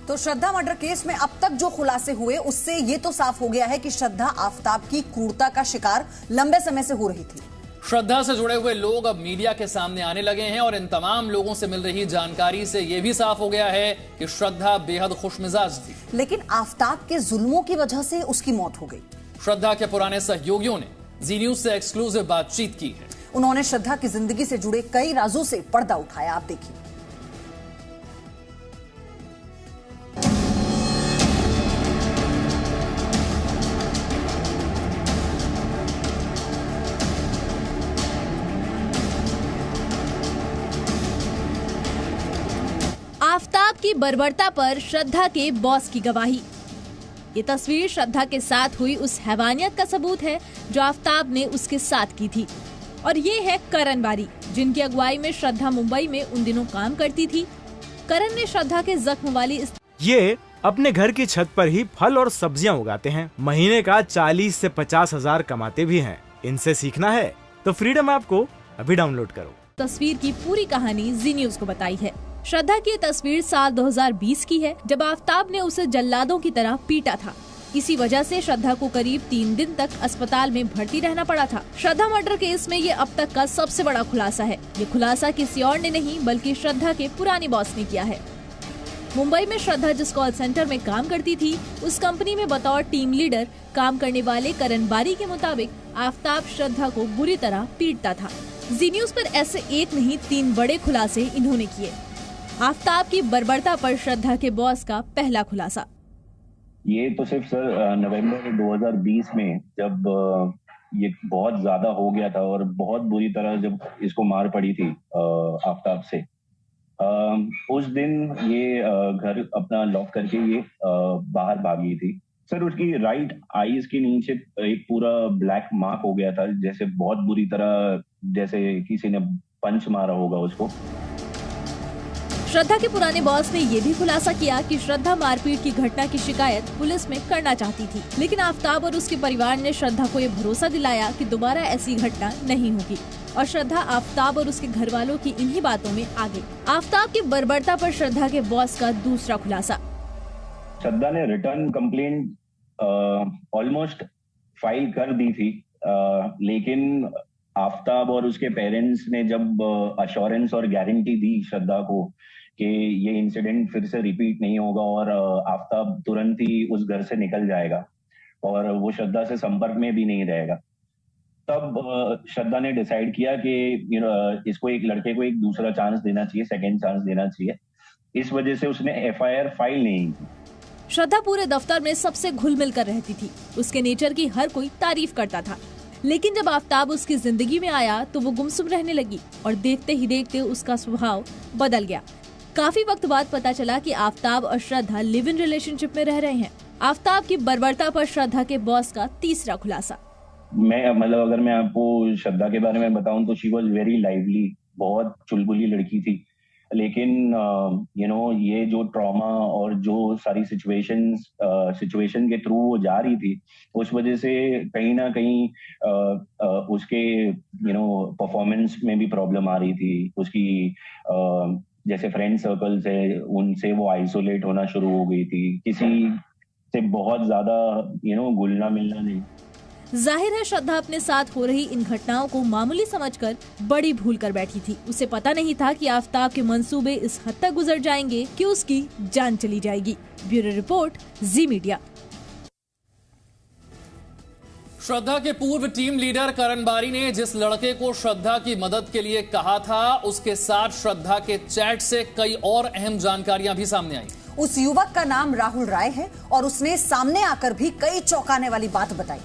तो श्रद्धा murder case में अब तक जो खुलासे हुए उससे ये तो साफ हो गया है कि श्रद्धा आफताब की क्रूरता का शिकार लंबे समय से हो रही थी। श्रद्धा से जुड़े हुए लोग अब मीडिया के सामने आने लगे हैं और इन तमाम लोगों से मिल रही जानकारी से यह भी साफ हो गया है कि श्रद्धा बेहद खुशमिजाज थी, लेकिन आफताब के जुल्मों की वजह से उसकी मौत हो गई। श्रद्धा के पुराने सहयोगियों ने जी न्यूज से एक्सक्लूसिव बातचीत की है। उन्होंने श्रद्धा की जिंदगी से जुड़े कई राजों से पर्दा उठाया। आप देखिए। आफताब की बर्बरता पर श्रद्धा के बॉस की गवाही। ये तस्वीर श्रद्धा के साथ हुई उस हैवानियत का सबूत है जो आफताब ने उसके साथ की थी। और ये है करण बारी, जिनकी अगुवाई में श्रद्धा मुंबई में उन दिनों काम करती थी। करण ने श्रद्धा के जख्म वाली ये अपने घर की छत पर ही फल और सब्जियां उगाते हैं। महीने का 40 से 50 हजार कमाते भी हैं। इनसे सीखना है तो फ्रीडम ऐप को अभी डाउनलोड करो। तस्वीर की पूरी कहानी जी न्यूज को बताई है। श्रद्धा की तस्वीर साल 2020 की है, जब आफताब ने उसे जल्लादों की तरह पीटा था। इसी वजह से श्रद्धा को करीब 3 दिन तक अस्पताल में भर्ती रहना पड़ा था। श्रद्धा मर्डर केस में ये अब तक का सबसे बड़ा खुलासा है। ये खुलासा किसी और ने नहीं बल्कि श्रद्धा के पुराने बॉस ने किया है। मुंबई में श्रद्धा जिस कॉल सेंटर में काम करती थी, उस कंपनी में बतौर टीम लीडर काम करने वाले करण बारी के मुताबिक आफताब श्रद्धा को बुरी तरह पीटता था। जी न्यूज पर ऐसे एक नहीं 3 बड़े खुलासे इन्होंने किए। आफताब की बर्बरता पर श्रद्धा के बॉस का पहला खुलासा। ये तो सिर्फ सर नवंबर 2020 में जब ये बहुत ज्यादा हो गया था और बहुत बुरी तरह जब इसको मार पड़ी थी आफताब से, उस दिन ये घर अपना लॉक करके ये बाहर भागी थी। सर उसकी राइट आईज के नीचे एक पूरा ब्लैक मार्क हो गया था, जैसे बहुत बुरी तरह जैसे किसी ने पंच मारा होगा उसको। श्रद्धा के पुराने बॉस ने ये भी खुलासा किया कि श्रद्धा मारपीट की घटना की शिकायत पुलिस में करना चाहती थी, लेकिन आफताब और उसके परिवार ने श्रद्धा को ये भरोसा दिलाया कि दोबारा ऐसी घटना नहीं होगी और श्रद्धा आफताब और उसके घर वालों की इन्हीं बातों में आ गई। आफताब की बर्बरता पर श्रद्धा के बॉस का दूसरा खुलासा। श्रद्धा ने रिटर्न कंप्लेंट ऑलमोस्ट फाइल कर दी थी, लेकिन आफताब और उसके पेरेंट्स ने जब अश्योरेंस और गारंटी दी श्रद्धा को कि ये इंसिडेंट फिर से रिपीट नहीं होगा और आफताब तुरंत ही उस घर से निकल जाएगा और वो श्रद्धा से संपर्क में भी नहीं रहेगा, तब श्रद्धा ने डिसाइड किया कि इसको एक लड़के को एक दूसरा चांस देना चाहिए, सेकंड चांस देना चाहिए। इस वजह से उसने एफआईआर फाइल नहीं की। श्रद्धा पूरे दफ्तर में सबसे घुल मिल कर रहती थी। उसके नेचर की हर कोई तारीफ करता था, लेकिन जब आफताब उसकी जिंदगी में आया तो वो गुमसुम रहने लगी और देखते ही देखते उसका स्वभाव बदल गया। काफी वक्त बाद पता चला कि आफताब और श्रद्धा लिव इन रिलेशनशिप में रह रहे हैं। आफताब की बर्बरता पर श्रद्धा के बॉस का तीसरा खुलासा। अगर मैं आपको श्रद्धा के बारे में बताऊं तो शी वॉज वेरी लाइवली, बहुत चुलबुली लड़की थी, लेकिन ये जो ट्रॉमा और जो सारी सिचुएशन के थ्रू वो जा रही थी, उस वजह से कहीं ना कहीं उसके परफॉर्मेंस में भी प्रॉब्लम आ रही थी। उसकी जैसे फ्रेंड सर्कल्स है उनसे वो आइसोलेट होना शुरू हो गई थी, किसी से बहुत ज्यादा घुलना मिलना नहीं। जाहिर है श्रद्धा अपने साथ हो रही इन घटनाओं को मामूली समझकर बड़ी भूल कर बैठी थी। उसे पता नहीं था कि आफताब के मंसूबे इस हद तक गुजर जाएंगे कि उसकी जान चली जाएगी। ब्यूरो रिपोर्ट, जी मीडिया। श्रद्धा के पूर्व टीम लीडर करण बारी ने जिस लड़के को श्रद्धा की मदद के लिए कहा था, उसके साथ श्रद्धा के चैट से कई और अहम जानकारियां भी सामने आई। उस युवक का नाम राहुल राय है और उसने सामने आकर भी कई चौंकाने वाली बात बताई।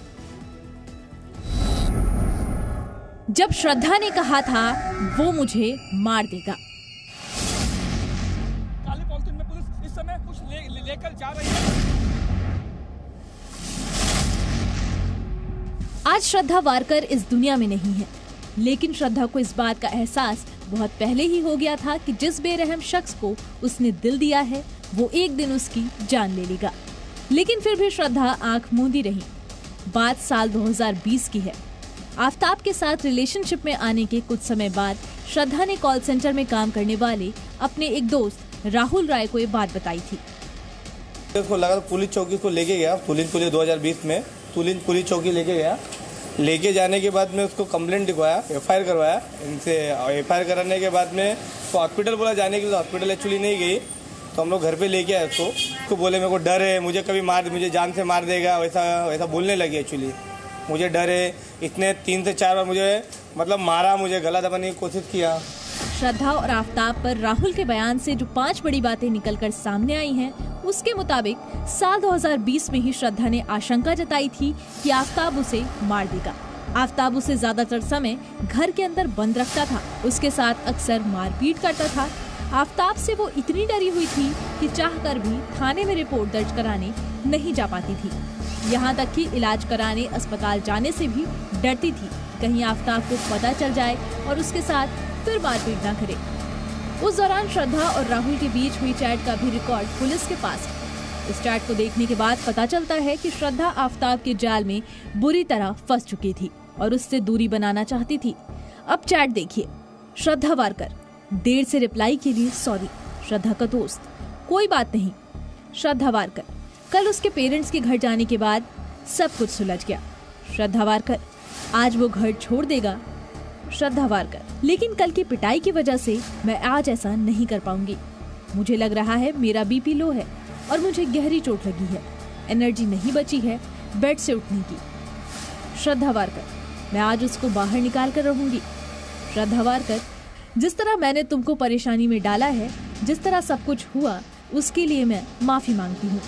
जब श्रद्धा ने कहा था वो मुझे मार देगा, काले पॉलिथीन में पुलिस इस समय कुछ लेकर जा रही है। आज श्रद्धा वारकर इस दुनिया में नहीं है, लेकिन श्रद्धा को इस बात का एहसास बहुत पहले ही हो गया था कि जिस बेरहम शख्स को उसने दिल दिया है वो एक दिन उसकी जान ले लेगा। लेकिन फिर भी श्रद्धा आंख मूंदी रही। बात साल 2020 की है। आफताब के साथ रिलेशनशिप में आने के कुछ समय बाद श्रद्धा ने कॉल सेंटर में काम करने वाले अपने एक दोस्त राहुल राय को ये बात बताई थी। उसको लगा तो पुलिस चौकी को लेके गया, पुलिस 2020 में पुलिस चौकी लेके गया। लेके जाने के बाद में उसको कंप्लेंट लिखवाया, FIR करवाया इनसे। FIR कराने के बाद में तो हॉस्पिटल बोला जाने के लिए, हॉस्पिटल एक्चुअली नहीं गई, तो हम लोग घर पे लेके आए उसको बोले मेरे को डर है, मुझे कभी मुझे जान से मार देगा, वैसा बोलने लगी। एक्चुअली मुझे डर है, इसने 3 से 4 बार मुझे मारा, मुझे गला दबाने की कोशिश किया। श्रद्धा और आफताब पर राहुल के बयान से जो 5 बड़ी बातें निकलकर सामने आई हैं, उसके मुताबिक साल 2020 में ही श्रद्धा ने आशंका जताई थी कि आफताब उसे मार देगा। आफताब उसे ज्यादातर समय घर के अंदर बंद रखता था, उसके साथ अक्सर मारपीट करता था। आफताब से वो इतनी डरी हुई थी कि चाहकर भी थाने में रिपोर्ट दर्ज कराने नहीं जा पाती थी। यहाँ तक कि इलाज कराने अस्पताल जाने से भी डरती थी, कहीं आफताब को पता चल जाए और उसके साथ फिर मारपीट न करे। उस दौरान श्रद्धा और राहुल के बीच हुई चैट का भी रिकॉर्ड पुलिस के पास है। इस चैट को देखने के बाद पता चलता है कि श्रद्धा आफताब के जाल में बुरी तरह फंस चुकी थी और उससे दूरी बनाना चाहती थी। अब चैट देखिए। श्रद्धा वारकर, देर से रिप्लाई के लिए सॉरी। श्रद्धा का दोस्त, कोई बात नहीं। श्रद्धा वारकर, कल उसके पेरेंट्स के घर जाने के बाद सब कुछ सुलझ गया। श्रद्धा वारकर, आज वो घर छोड़ देगा। श्रद्धा वारकर, लेकिन कल की पिटाई की वजह से मैं आज ऐसा नहीं कर पाऊंगी। मुझे लग रहा है मेरा BP लो है और मुझे गहरी चोट लगी है, एनर्जी नहीं बची है बेड से उठने की। श्रद्धा वारकर, मैं आज उसको बाहर निकाल कर रहूंगी। श्रद्धा वारकर, जिस तरह मैंने तुमको परेशानी में डाला है, जिस तरह सब कुछ हुआ, उसके लिए मैं माफी मांगती हूँ।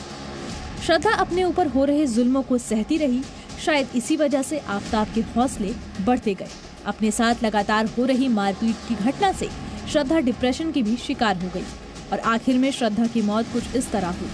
श्रद्धा अपने ऊपर हो रहे जुल्मों को सहती रही। शायद इसी वजह से आफताब के हौसले बढ़ते गए। अपने साथ लगातार हो रही मारपीट की घटना से श्रद्धा डिप्रेशन की भी शिकार हो गई और आखिर में श्रद्धा की मौत कुछ इस तरह हुई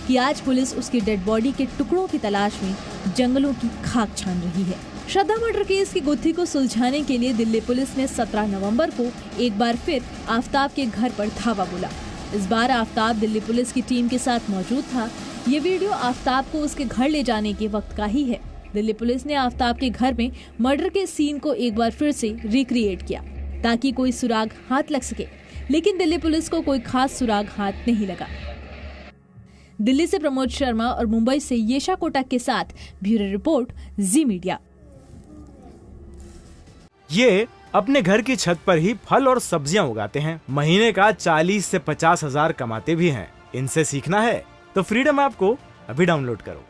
कि आज पुलिस उसकी डेड बॉडी के टुकड़ों की तलाश में जंगलों की खाक छान रही है। श्रद्धा मर्डर केस की गुत्थी को सुलझाने के लिए दिल्ली पुलिस ने 17 नवंबर को एक बार फिर आफताब के घर पर धावा बोला। इस बार आफताब दिल्ली पुलिस की टीम के साथ मौजूद था। ये वीडियो आफताब को उसके घर ले जाने के वक्त का ही है। दिल्ली पुलिस ने आफताब के घर में मर्डर के सीन को एक बार फिर से रिक्रिएट किया ताकि कोई सुराग हाथ लग सके, लेकिन दिल्ली पुलिस को कोई खास सुराग हाथ नहीं लगा। दिल्ली से प्रमोद शर्मा और मुंबई से येशा कोटक के साथ ब्यूरो रिपोर्ट, जी मीडिया। ये अपने घर की छत पर ही फल और सब्जियां उगाते हैं, महीने का 40 से 50 हजार कमाते भी हैं। इनसे सीखना है तो फ्रीडम ऐप को अभी डाउनलोड करो।